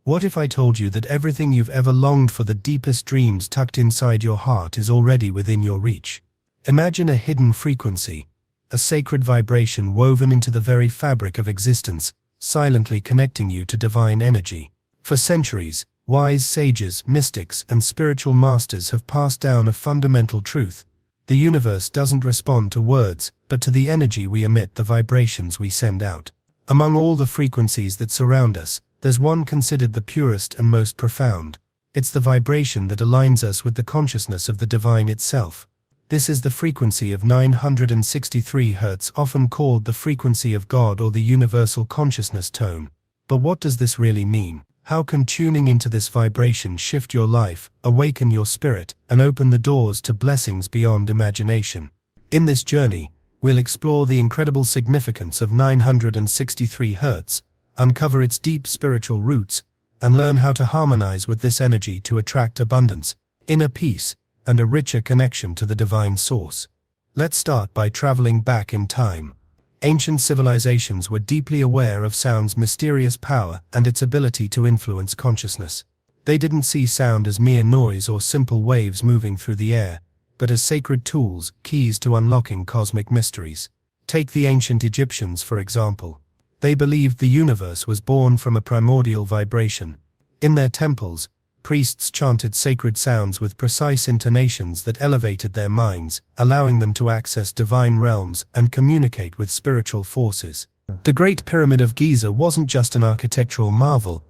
What if I told you that everything you've ever longed for, the deepest dreams tucked inside your heart, is already within your reach? Imagine a hidden frequency, a sacred vibration woven into the very fabric of existence, silently connecting you to divine energy. For centuries, wise sages, mystics, and spiritual masters have passed down a fundamental truth. The universe doesn't respond to words, but to the energy we emit, the vibrations we send out. Among all the frequencies that surround us, there's one considered the purest and most profound. It's the vibration that aligns us with the consciousness of the divine itself. This is the frequency of 963 Hz, often called the frequency of God or the universal consciousness tone. But what does this really mean? How can tuning into this vibration shift your life, awaken your spirit, and open the doors to blessings beyond imagination? In this journey, we'll explore the incredible significance of 963 Hz, uncover its deep spiritual roots, and learn how to harmonize with this energy to attract abundance, inner peace, and a richer connection to the divine source. Let's start by traveling back in time. Ancient civilizations were deeply aware of sound's mysterious power and its ability to influence consciousness. They didn't see sound as mere noise or simple waves moving through the air, but as sacred tools, keys to unlocking cosmic mysteries. Take the ancient Egyptians, for example. They believed the universe was born from a primordial vibration. In their temples, priests chanted sacred sounds with precise intonations that elevated their minds, allowing them to access divine realms and communicate with spiritual forces. The Great Pyramid of Giza wasn't just an architectural marvel.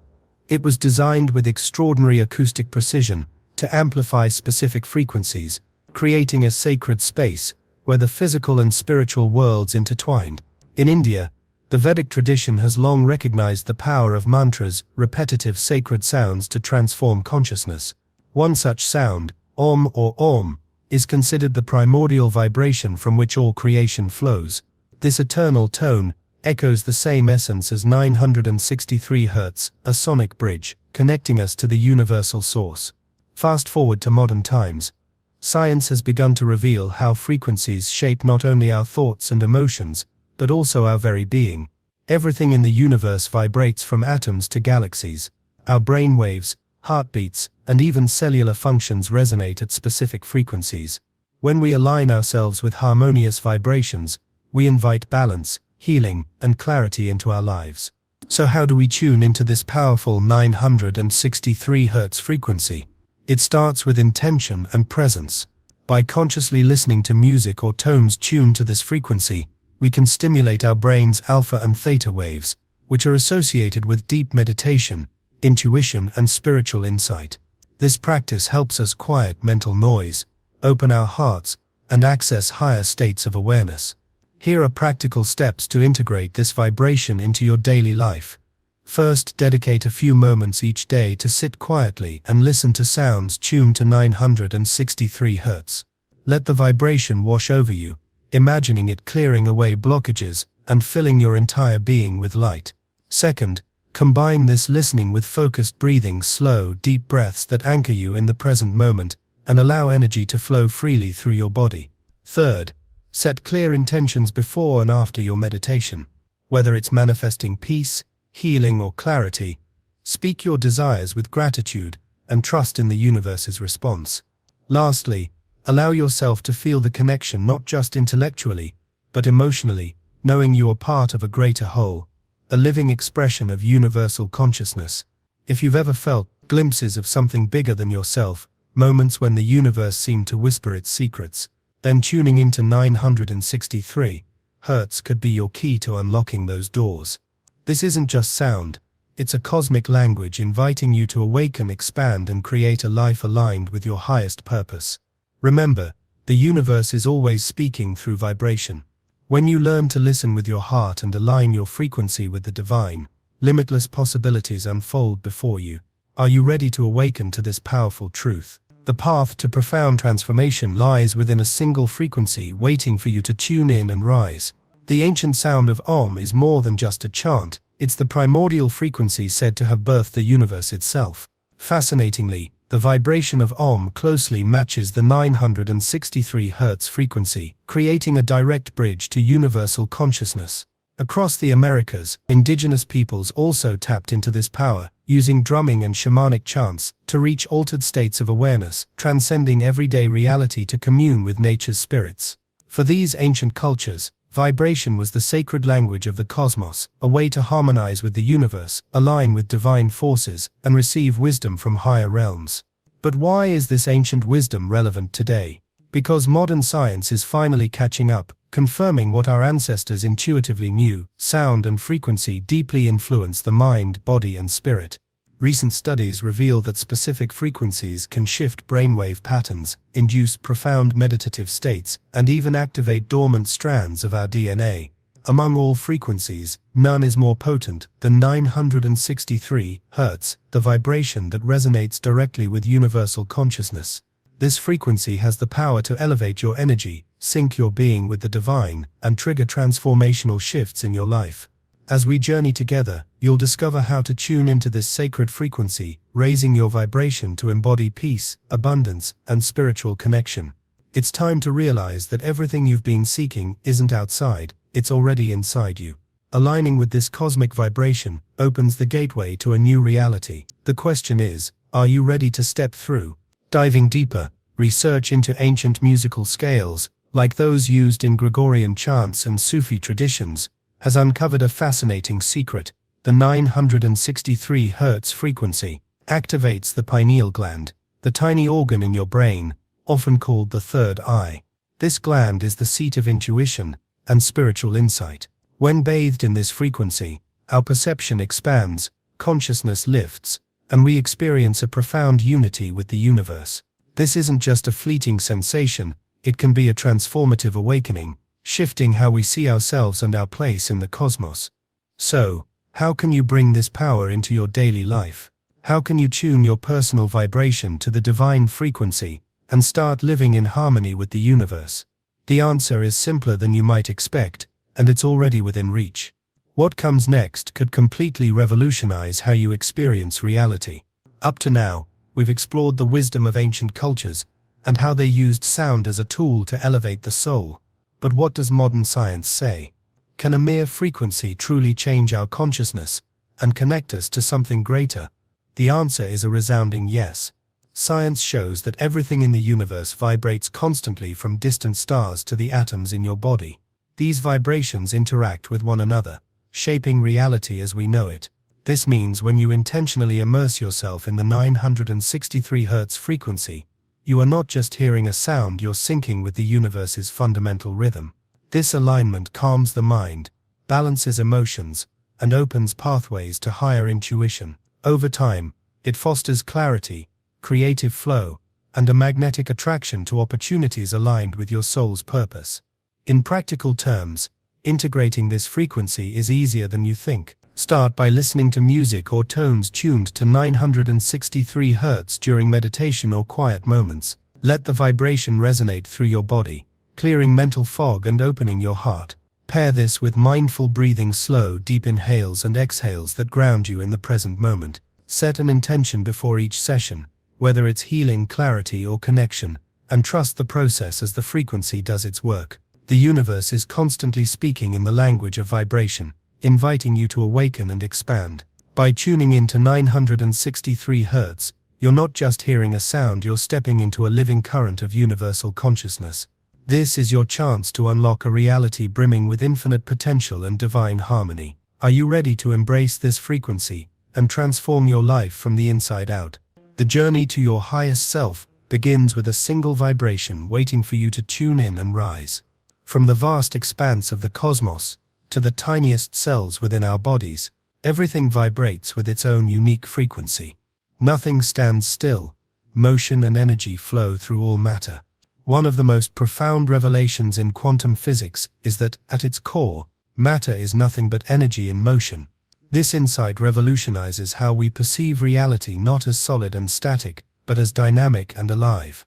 It was designed with extraordinary acoustic precision to amplify specific frequencies, creating a sacred space where the physical and spiritual worlds intertwined. In India, the Vedic tradition has long recognized the power of mantras, repetitive sacred sounds to transform consciousness. One such sound, Om or Om, is considered the primordial vibration from which all creation flows. This eternal tone echoes the same essence as 963 Hz, a sonic bridge, connecting us to the universal source. Fast forward to modern times. Science has begun to reveal how frequencies shape not only our thoughts and emotions, but also our very being. Everything in the universe vibrates, from atoms to galaxies. Our brainwaves, heartbeats, and even cellular functions resonate at specific frequencies. When we align ourselves with harmonious vibrations, we invite balance, healing, and clarity into our lives. So how do we tune into this powerful 963 Hz frequency? It starts with intention and presence. By consciously listening to music or tones tuned to this frequency, we can stimulate our brain's alpha and theta waves, which are associated with deep meditation, intuition, and spiritual insight. This practice helps us quiet mental noise, open our hearts, and access higher states of awareness. Here are practical steps to integrate this vibration into your daily life. First, dedicate a few moments each day to sit quietly and listen to sounds tuned to 963 Hz. Let the vibration wash over you, imagining it clearing away blockages and filling your entire being with light. Second, combine this listening with focused breathing, slow, deep breaths that anchor you in the present moment and allow energy to flow freely through your body. Third, set clear intentions before and after your meditation. Whether it's manifesting peace, healing, or clarity, speak your desires with gratitude and trust in the universe's response. Lastly, allow yourself to feel the connection not just intellectually, but emotionally, knowing you are part of a greater whole, a living expression of universal consciousness. If you've ever felt glimpses of something bigger than yourself, moments when the universe seemed to whisper its secrets, then tuning into 963 Hz could be your key to unlocking those doors. This isn't just sound, it's a cosmic language inviting you to awaken, expand, and create a life aligned with your highest purpose. Remember, the universe is always speaking through vibration. When you learn to listen with your heart and align your frequency with the divine, limitless possibilities unfold before you. Are you ready to awaken to this powerful truth? The path to profound transformation lies within a single frequency, waiting for you to tune in and rise. The ancient sound of Om is more than just a chant. It's the primordial frequency said to have birthed the universe itself. Fascinatingly, the vibration of Om closely matches the 963 Hz frequency, creating a direct bridge to universal consciousness. Across the Americas, indigenous peoples also tapped into this power, using drumming and shamanic chants to reach altered states of awareness, transcending everyday reality to commune with nature's spirits. For these ancient cultures, vibration was the sacred language of the cosmos, a way to harmonize with the universe, align with divine forces, and receive wisdom from higher realms. But why is this ancient wisdom relevant today? Because modern science is finally catching up, confirming what our ancestors intuitively knew: sound and frequency deeply influence the mind, body, and spirit. Recent studies reveal that specific frequencies can shift brainwave patterns, induce profound meditative states, and even activate dormant strands of our DNA. Among all frequencies, none is more potent than 963 Hz, the vibration that resonates directly with universal consciousness. This frequency has the power to elevate your energy, sync your being with the divine, and trigger transformational shifts in your life. As we journey together, you'll discover how to tune into this sacred frequency, raising your vibration to embody peace, abundance, and spiritual connection. It's time to realize that everything you've been seeking isn't outside, it's already inside you. Aligning with this cosmic vibration opens the gateway to a new reality. The question is, are you ready to step through? Diving deeper, research into ancient musical scales, like those used in Gregorian chants and Sufi traditions, has uncovered a fascinating secret. The 963 Hz frequency activates the pineal gland, the tiny organ in your brain, often called the third eye. This gland is the seat of intuition and spiritual insight. When bathed in this frequency, our perception expands, consciousness lifts, and we experience a profound unity with the universe. This isn't just a fleeting sensation, it can be a transformative awakening, shifting how we see ourselves and our place in the cosmos. So, how can you bring this power into your daily life? How can you tune your personal vibration to the divine frequency and start living in harmony with the universe? The answer is simpler than you might expect, and it's already within reach. What comes next could completely revolutionize how you experience reality. Up to now, we've explored the wisdom of ancient cultures and how they used sound as a tool to elevate the soul. But what does modern science say? Can a mere frequency truly change our consciousness and connect us to something greater? The answer is a resounding yes. Science shows that everything in the universe vibrates constantly, from distant stars to the atoms in your body. These vibrations interact with one another, shaping reality as we know it. This means when you intentionally immerse yourself in the 963 Hz frequency, you are not just hearing a sound, you're syncing with the universe's fundamental rhythm. This alignment calms the mind, balances emotions, and opens pathways to higher intuition. Over time, it fosters clarity, creative flow, and a magnetic attraction to opportunities aligned with your soul's purpose. In practical terms, integrating this frequency is easier than you think. Start by listening to music or tones tuned to 963 Hz during meditation or quiet moments. Let the vibration resonate through your body, clearing mental fog and opening your heart. Pair this with mindful breathing, slow, deep inhales and exhales that ground you in the present moment. Set an intention before each session, whether it's healing, clarity, or connection, and trust the process as the frequency does its work. The universe is constantly speaking in the language of vibration, inviting you to awaken and expand. By tuning into 963 Hz, you're not just hearing a sound, you're stepping into a living current of universal consciousness. This is your chance to unlock a reality brimming with infinite potential and divine harmony. Are you ready to embrace this frequency and transform your life from the inside out? The journey to your highest self begins with a single vibration waiting for you to tune in and rise. From the vast expanse of the cosmos to the tiniest cells within our bodies, everything vibrates with its own unique frequency. Nothing stands still. Motion and energy flow through all matter. One of the most profound revelations in quantum physics is that, at its core, matter is nothing but energy in motion. This insight revolutionizes how we perceive reality, not as solid and static, but as dynamic and alive.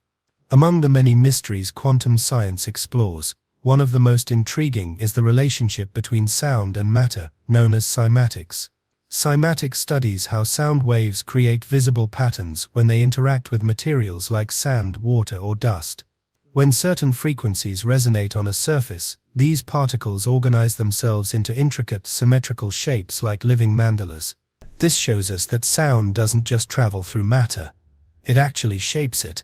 Among the many mysteries quantum science explores, one of the most intriguing is the relationship between sound and matter, known as cymatics. Cymatics studies how sound waves create visible patterns when they interact with materials like sand, water, or dust. When certain frequencies resonate on a surface, these particles organize themselves into intricate, symmetrical shapes like living mandalas. This shows us that sound doesn't just travel through matter. It actually shapes it.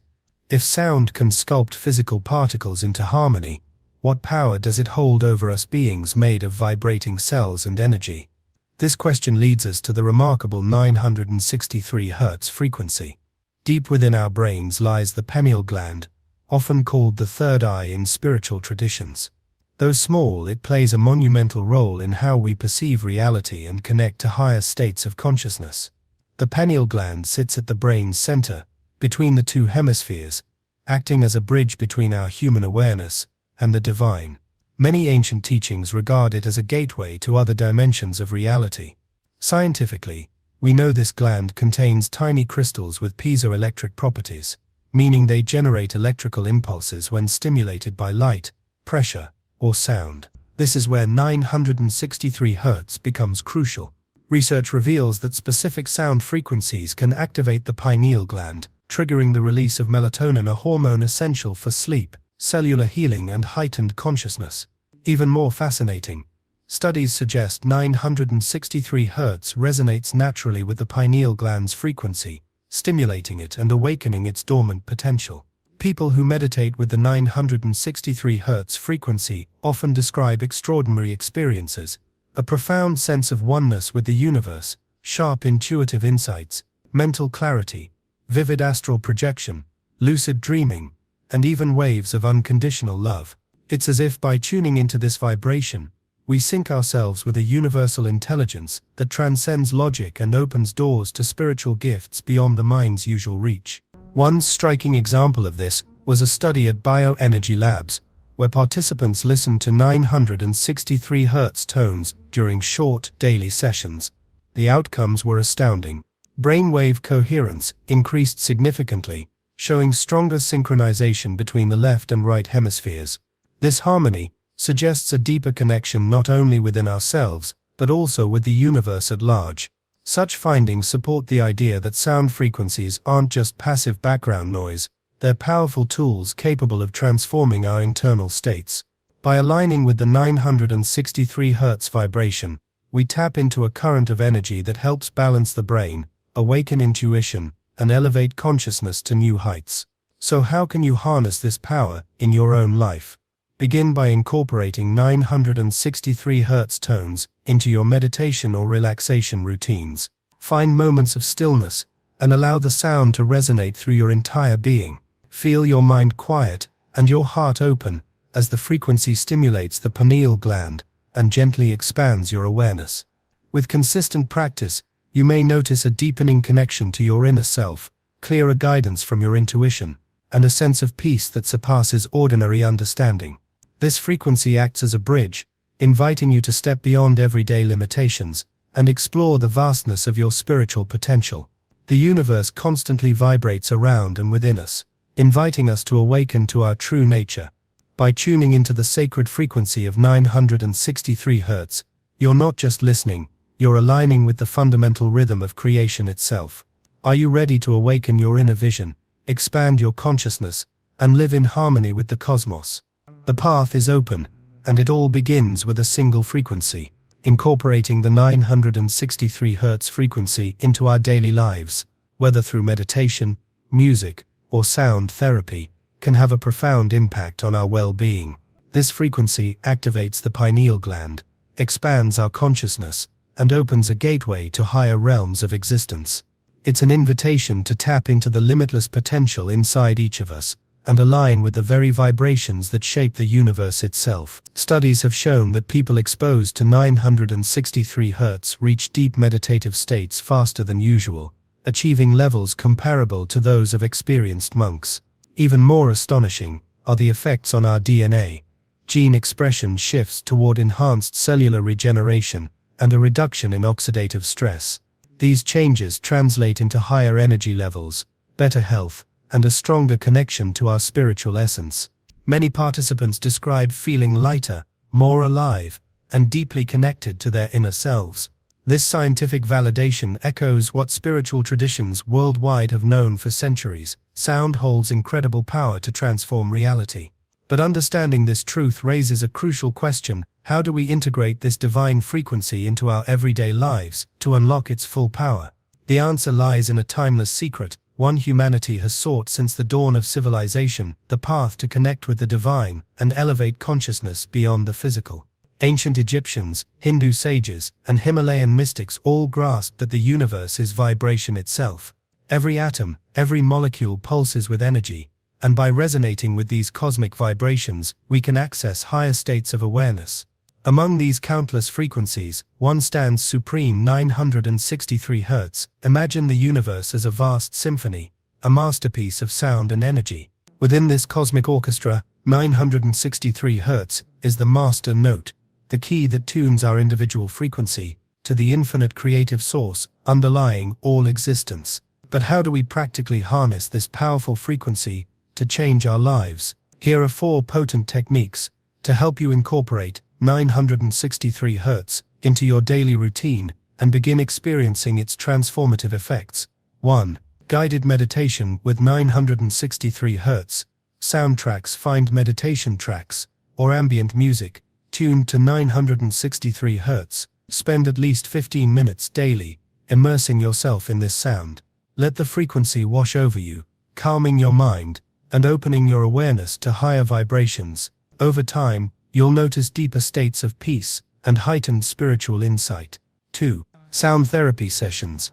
If sound can sculpt physical particles into harmony, what power does it hold over us beings made of vibrating cells and energy? This question leads us to the remarkable 963 Hz frequency. Deep within our brains lies the pineal gland, often called the third eye in spiritual traditions. Though small, it plays a monumental role in how we perceive reality and connect to higher states of consciousness. The pineal gland sits at the brain's center, between the two hemispheres, acting as a bridge between our human awareness and the divine. Many ancient teachings regard it as a gateway to other dimensions of reality. Scientifically, we know this gland contains tiny crystals with piezoelectric properties, meaning they generate electrical impulses when stimulated by light, pressure, or sound. This is where 963 Hz becomes crucial. Research reveals that specific sound frequencies can activate the pineal gland, triggering the release of melatonin, a hormone essential for sleep, cellular healing, and heightened consciousness. Even more fascinating, studies suggest 963 Hz resonates naturally with the pineal gland's frequency, stimulating it and awakening its dormant potential. People who meditate with the 963 Hz frequency often describe extraordinary experiences, a profound sense of oneness with the universe, sharp intuitive insights, mental clarity, vivid astral projection, lucid dreaming, and even waves of unconditional love. It's as if by tuning into this vibration, we sync ourselves with a universal intelligence that transcends logic and opens doors to spiritual gifts beyond the mind's usual reach. One striking example of this was a study at Bioenergy Labs, where participants listened to 963 Hz tones during short, daily sessions. The outcomes were astounding. Brainwave coherence increased significantly, showing stronger synchronization between the left and right hemispheres. This harmony suggests a deeper connection not only within ourselves, but also with the universe at large. Such findings support the idea that sound frequencies aren't just passive background noise, they're powerful tools capable of transforming our internal states. By aligning with the 963 Hz vibration, we tap into a current of energy that helps balance the brain, awaken intuition, and elevate consciousness to new heights. So how can you harness this power in your own life? Begin by incorporating 963 Hz tones into your meditation or relaxation routines. Find moments of stillness and allow the sound to resonate through your entire being. Feel your mind quiet and your heart open as the frequency stimulates the pineal gland and gently expands your awareness. With consistent practice, you may notice a deepening connection to your inner self, clearer guidance from your intuition, and a sense of peace that surpasses ordinary understanding. This frequency acts as a bridge, inviting you to step beyond everyday limitations and explore the vastness of your spiritual potential. The universe constantly vibrates around and within us, inviting us to awaken to our true nature. By tuning into the sacred frequency of 963 Hz, you're not just listening, you're aligning with the fundamental rhythm of creation itself. Are you ready to awaken your inner vision, expand your consciousness, and live in harmony with the cosmos? The path is open, and it all begins with a single frequency. Incorporating the 963 Hz frequency into our daily lives, whether through meditation, music, or sound therapy, can have a profound impact on our well-being. This frequency activates the pineal gland, expands our consciousness, and opens a gateway to higher realms of existence. It's an invitation to tap into the limitless potential inside each of us, and align with the very vibrations that shape the universe itself. Studies have shown that people exposed to 963 Hz reach deep meditative states faster than usual, achieving levels comparable to those of experienced monks. Even more astonishing are the effects on our DNA. Gene expression shifts toward enhanced cellular regeneration and a reduction in oxidative stress. These changes translate into higher energy levels, better health, and a stronger connection to our spiritual essence. Many participants describe feeling lighter, more alive, and deeply connected to their inner selves. This scientific validation echoes what spiritual traditions worldwide have known for centuries. Sound holds incredible power to transform reality. But understanding this truth raises a crucial question: how do we integrate this divine frequency into our everyday lives to unlock its full power? The answer lies in a timeless secret, one humanity has sought since the dawn of civilization: the path to connect with the divine and elevate consciousness beyond the physical. Ancient Egyptians, Hindu sages, and Himalayan mystics all grasped that the universe is vibration itself. Every atom, every molecule pulses with energy, and by resonating with these cosmic vibrations, we can access higher states of awareness. Among these countless frequencies, one stands supreme: 963 Hz. Imagine the universe as a vast symphony, a masterpiece of sound and energy. Within this cosmic orchestra, 963 Hz is the master note, the key that tunes our individual frequency to the infinite creative source underlying all existence. But how do we practically harness this powerful frequency to change our lives? Here are 4 potent techniques to help you incorporate 963 Hz into your daily routine and begin experiencing its transformative effects. 1. Guided meditation with 963 Hz. Soundtracks: find meditation tracks or ambient music tuned to 963 Hz. Spend at least 15 minutes daily immersing yourself in this sound. Let the frequency wash over you, calming your mind and opening your awareness to higher vibrations. Over time, you'll notice deeper states of peace and heightened spiritual insight. 2. Sound therapy sessions.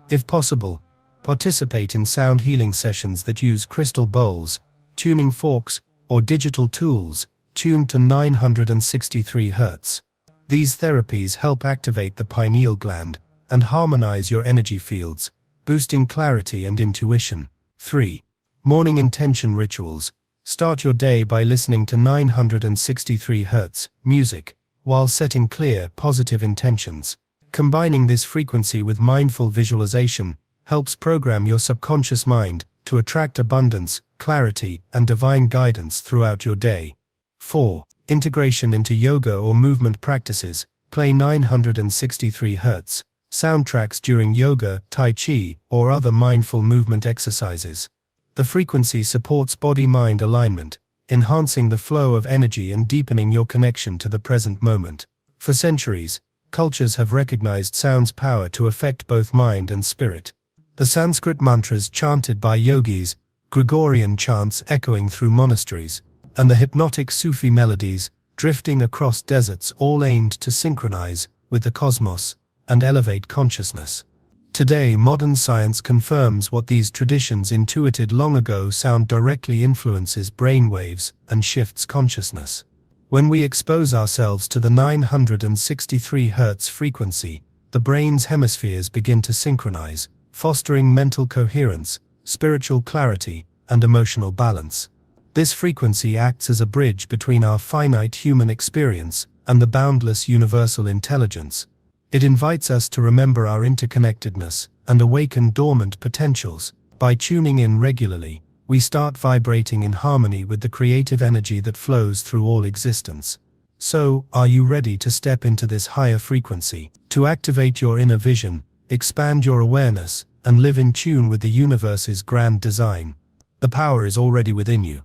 If possible, participate in sound healing sessions that use crystal bowls, tuning forks, or digital tools tuned to 963 Hz. These therapies help activate the pineal gland and harmonize your energy fields, boosting clarity and intuition. 3. Morning intention rituals. Start your day by listening to 963 Hz music while setting clear, positive intentions. Combining this frequency with mindful visualization helps program your subconscious mind to attract abundance, clarity, and divine guidance throughout your day. 4. Integration into yoga or movement practices. Play 963 Hz soundtracks during yoga, tai chi, or other mindful movement exercises. The frequency supports body-mind alignment, enhancing the flow of energy and deepening your connection to the present moment. For centuries, cultures have recognized sound's power to affect both mind and spirit. The Sanskrit mantras chanted by yogis, Gregorian chants echoing through monasteries, and the hypnotic Sufi melodies drifting across deserts all aimed to synchronize with the cosmos and elevate consciousness. Today, modern science confirms what these traditions intuited long ago: sound directly influences brainwaves and shifts consciousness. When we expose ourselves to the 963 Hz frequency, the brain's hemispheres begin to synchronize, fostering mental coherence, spiritual clarity, and emotional balance. This frequency acts as a bridge between our finite human experience and the boundless universal intelligence. It invites us to remember our interconnectedness and awaken dormant potentials. By tuning in regularly, we start vibrating in harmony with the creative energy that flows through all existence. So, are you ready to step into this higher frequency, to activate your inner vision, expand your awareness, and live in tune with the universe's grand design? The power is already within you.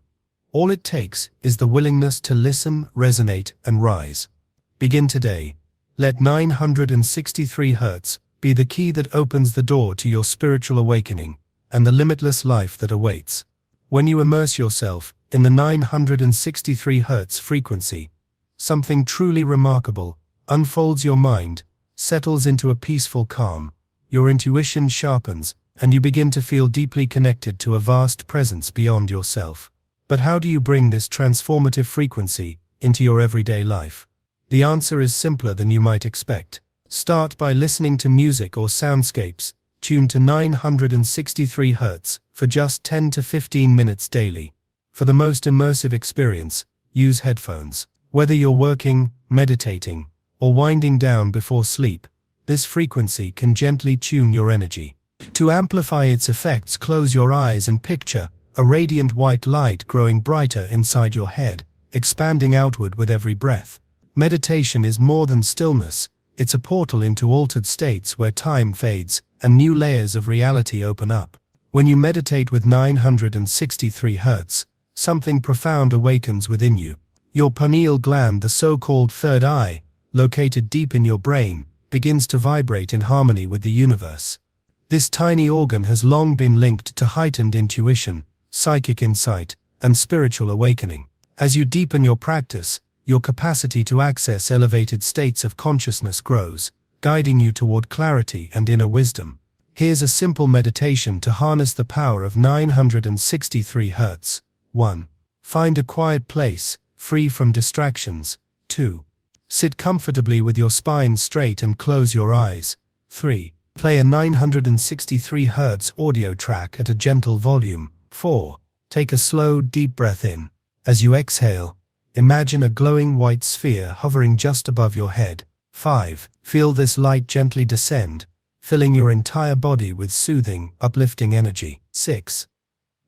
All it takes is the willingness to listen, resonate, and rise. Begin today. Let 963 Hz be the key that opens the door to your spiritual awakening and the limitless life that awaits. When you immerse yourself in the 963 Hz frequency, something truly remarkable unfolds. Your mind settles into a peaceful calm, your intuition sharpens, and you begin to feel deeply connected to a vast presence beyond yourself. But how do you bring this transformative frequency into your everyday life? The answer is simpler than you might expect. Start by listening to music or soundscapes tuned to 963 Hz for just 10 to 15 minutes daily. For the most immersive experience, use headphones. Whether you're working, meditating, or winding down before sleep, this frequency can gently tune your energy. To amplify its effects, close your eyes and picture a radiant white light growing brighter inside your head, expanding outward with every breath. Meditation is more than stillness, It's a portal into altered states where time fades and new layers of reality open up. When you meditate with 963 Hz, something profound awakens within you. Your pineal gland, the so-called third eye, located deep in your brain, begins to vibrate in harmony with the universe. This tiny organ has long been linked to heightened intuition, psychic insight, and spiritual awakening. As you deepen your practice, your capacity to access elevated states of consciousness grows, guiding you toward clarity and inner wisdom. Here's a simple meditation to harness the power of 963 Hz. 1. Find a quiet place, free from distractions. 2. Sit comfortably with your spine straight and close your eyes. 3. Play a 963 Hz audio track at a gentle volume. 4. Take a slow, deep breath in. As you exhale, imagine a glowing white sphere hovering just above your head. 5. Feel this light gently descend, filling your entire body with soothing, uplifting energy. 6.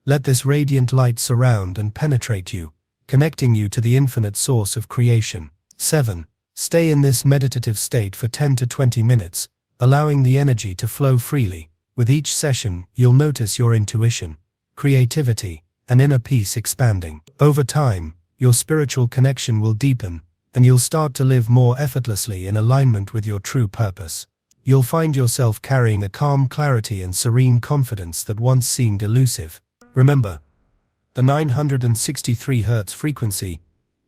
Let this radiant light surround and penetrate you, connecting you to the infinite source of creation. 7. Stay in this meditative state for 10 to 20 minutes, allowing the energy to flow freely. With each session, you'll notice your intuition, creativity, and inner peace expanding. Over time, your spiritual connection will deepen, and you'll start to live more effortlessly in alignment with your true purpose. You'll find yourself carrying a calm clarity and serene confidence that once seemed elusive. Remember, the 963 Hz frequency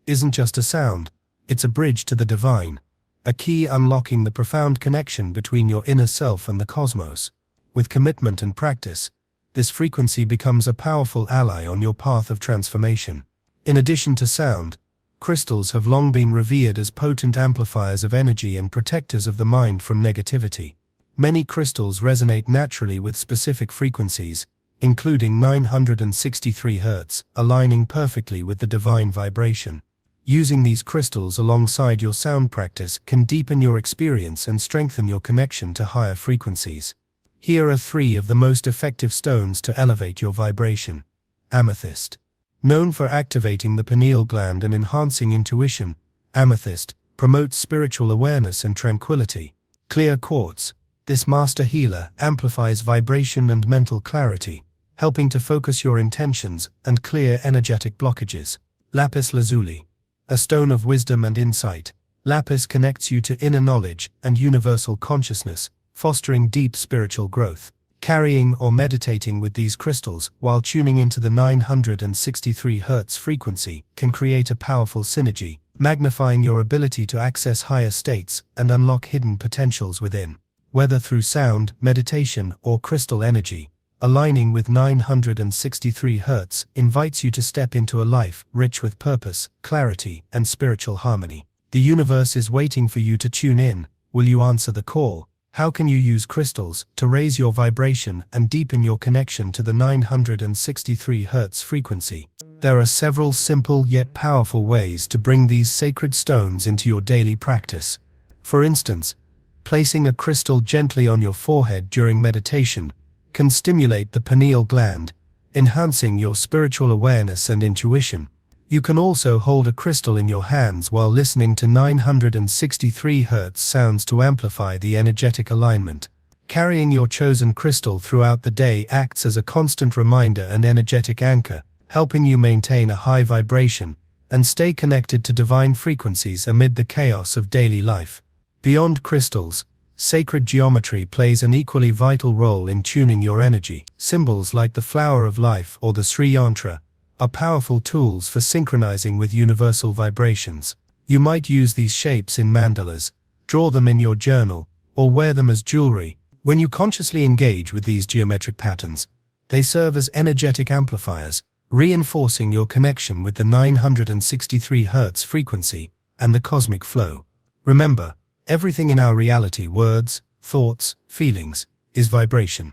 isn't just a sound, it's a bridge to the divine, a key unlocking the profound connection between your inner self and the cosmos. With commitment and practice, this frequency becomes a powerful ally on your path of transformation. In addition to sound, crystals have long been revered as potent amplifiers of energy and protectors of the mind from negativity. Many crystals resonate naturally with specific frequencies, including 963 Hz, aligning perfectly with the divine vibration. Using these crystals alongside your sound practice can deepen your experience and strengthen your connection to higher frequencies. Here are 3 of the most effective stones to elevate your vibration. Amethyst. Known for activating the pineal gland and enhancing intuition, amethyst promotes spiritual awareness and tranquility. Clear quartz. This master healer amplifies vibration and mental clarity, helping to focus your intentions and clear energetic blockages. Lapis lazuli. A stone of wisdom and insight, lapis connects you to inner knowledge and universal consciousness, fostering deep spiritual growth. Carrying or meditating with these crystals while tuning into the 963 Hz frequency can create a powerful synergy, magnifying your ability to access higher states and unlock hidden potentials within. Whether through sound, meditation, or crystal energy, aligning with 963 Hz invites you to step into a life rich with purpose, clarity, and spiritual harmony. The universe is waiting for you to tune in. Will you answer the call? How can you use crystals to raise your vibration and deepen your connection to the 963 Hz frequency? There are several simple yet powerful ways to bring these sacred stones into your daily practice. For instance, placing a crystal gently on your forehead during meditation can stimulate the pineal gland, enhancing your spiritual awareness and intuition. You can also hold a crystal in your hands while listening to 963 Hz sounds to amplify the energetic alignment. Carrying your chosen crystal throughout the day acts as a constant reminder and energetic anchor, helping you maintain a high vibration and stay connected to divine frequencies amid the chaos of daily life. Beyond crystals, sacred geometry plays an equally vital role in tuning your energy. Symbols like the flower of life or the Sri Yantra are powerful tools for synchronizing with universal vibrations. You might use these shapes in mandalas, draw them in your journal, or wear them as jewelry. When you consciously engage with these geometric patterns, they serve as energetic amplifiers, reinforcing your connection with the 963 Hz frequency and the cosmic flow. Remember, everything in our reality, words, thoughts, feelings, is vibration.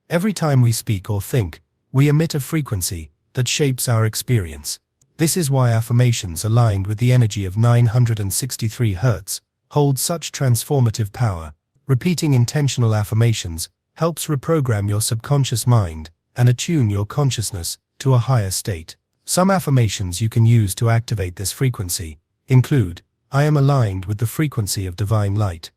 Every time we speak or think, we emit a frequency that shapes our experience. This is why affirmations aligned with the energy of 963 Hz hold such transformative power. Repeating intentional affirmations helps reprogram your subconscious mind and attune your consciousness to a higher state. Some affirmations you can use to activate this frequency include: I am aligned with the frequency of divine light.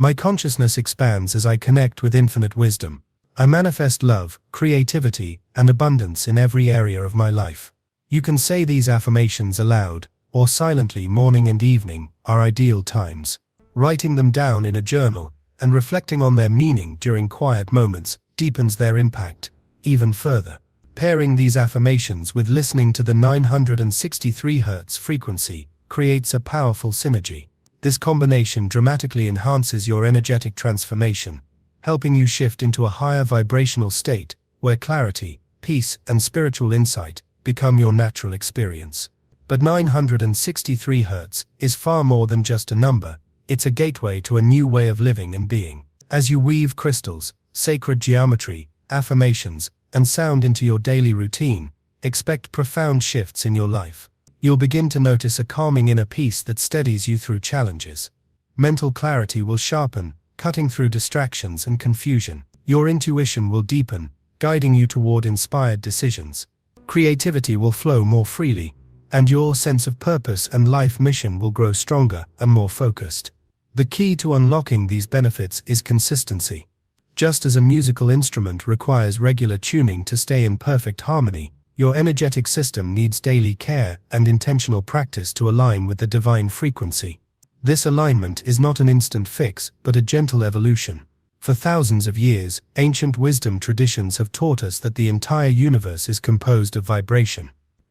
My consciousness expands as I connect with infinite wisdom. I manifest love, creativity, and abundance in every area of my life. You can say these affirmations aloud, or silently. Morning and evening are ideal times. Writing them down in a journal and reflecting on their meaning during quiet moments deepens their impact even further. Pairing these affirmations with listening to the 963 Hz frequency creates a powerful synergy. This combination dramatically enhances your energetic transformation, helping you shift into a higher vibrational state where clarity, peace, and spiritual insight become your natural experience. But 963 Hz is far more than just a number. It's a gateway to a new way of living and being. As you weave crystals, sacred geometry, affirmations, and sound into your daily routine, expect profound shifts in your life. You'll begin to notice a calming inner peace that steadies you through challenges. Mental clarity will sharpen, cutting through distractions and confusion. Your intuition will deepen, guiding you toward inspired decisions. Creativity will flow more freely, and your sense of purpose and life mission will grow stronger and more focused. The key to unlocking these benefits is consistency. Just as a musical instrument requires regular tuning to stay in perfect harmony, your energetic system needs daily care and intentional practice to align with the divine frequency. This alignment is not an instant fix, but a gentle evolution. For thousands of years, ancient wisdom traditions have taught us that the entire universe is composed of vibration.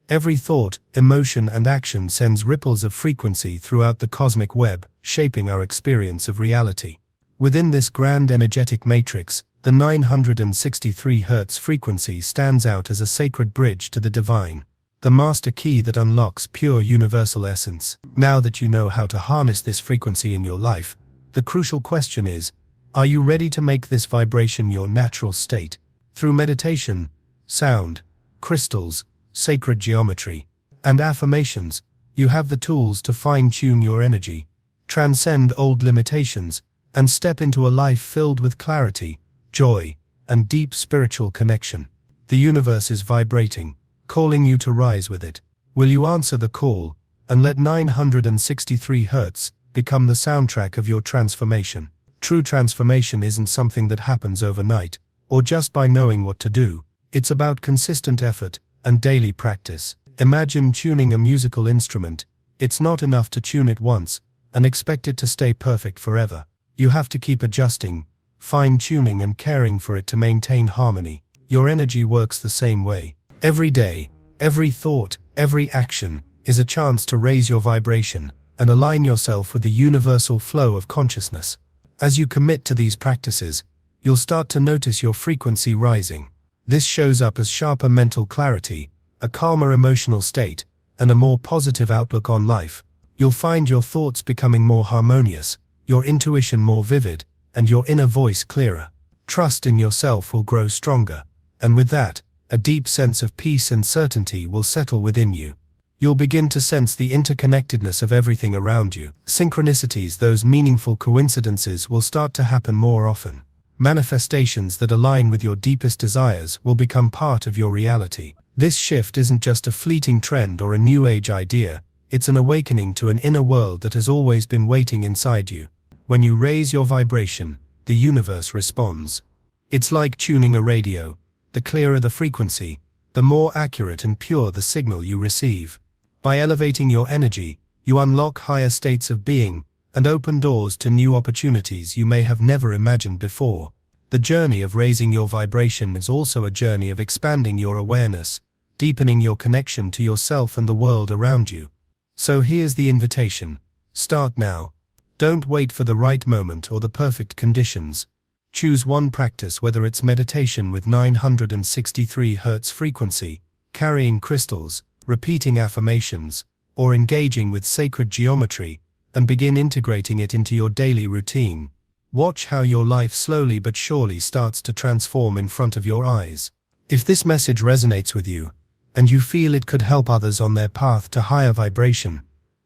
Every thought, emotion, and action sends ripples of frequency throughout the cosmic web, shaping our experience of reality. Within this grand energetic matrix, the 963 Hz frequency stands out as a sacred bridge to the divine, the master key that unlocks pure universal essence. Now that you know how to harness this frequency in your life, the crucial question is, are you ready to make this vibration your natural state? Through meditation, sound, crystals, sacred geometry, and affirmations, you have the tools to fine-tune your energy, transcend old limitations, and step into a life filled with clarity, joy, and deep spiritual connection. The universe is vibrating, calling you to rise with it. Will you answer the call and let 963 Hz become the soundtrack of your transformation? True transformation isn't something that happens overnight, or just by knowing what to do. It's about consistent effort and daily practice. Imagine tuning a musical instrument. It's not enough to tune it once and expect it to stay perfect forever. You have to keep adjusting, fine-tuning, and caring for it to maintain harmony. Your energy works the same way. Every day, every thought, every action is a chance to raise your vibration and align yourself with the universal flow of consciousness. As you commit to these practices, you'll start to notice your frequency rising. This shows up as sharper mental clarity, a calmer emotional state, and a more positive outlook on life. You'll find your thoughts becoming more harmonious, your intuition more vivid, and your inner voice clearer. Trust in yourself will grow stronger, and with that, a deep sense of peace and certainty will settle within you. You'll begin to sense the interconnectedness of everything around you. Synchronicities, those meaningful coincidences, will start to happen more often. Manifestations that align with your deepest desires will become part of your reality. This shift isn't just a fleeting trend or a new age idea, it's an awakening to an inner world that has always been waiting inside you. When you raise your vibration, the universe responds. It's like tuning a radio. The clearer the frequency, the more accurate and pure the signal you receive. By elevating your energy, you unlock higher states of being and open doors to new opportunities you may have never imagined before. The journey of raising your vibration is also a journey of expanding your awareness, deepening your connection to yourself and the world around you. So here's the invitation. Start now. Don't wait for the right moment or the perfect conditions. Choose one practice, whether it's meditation with 963 Hz frequency, carrying crystals, repeating affirmations, or engaging with sacred geometry, and begin integrating it into your daily routine. Watch how your life slowly but surely starts to transform in front of your eyes. If this message resonates with you, and you feel it could help others on their path to higher vibration,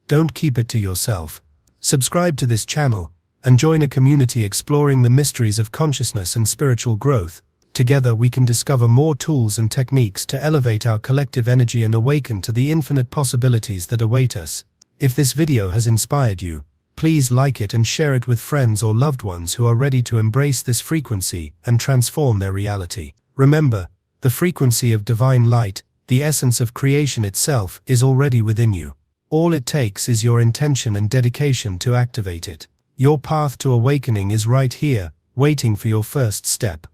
don't keep it to yourself. Subscribe to this channel and join a community exploring the mysteries of consciousness and spiritual growth. Together we can discover more tools and techniques to elevate our collective energy and awaken to the infinite possibilities that await us. If this video has inspired you, Please like it and share it with friends or loved ones who are ready to embrace this frequency and transform their reality. Remember, the frequency of divine light, the essence of creation itself, is already within you. All it takes is your intention and dedication to activate it. Your path to awakening is right here, waiting for your first step.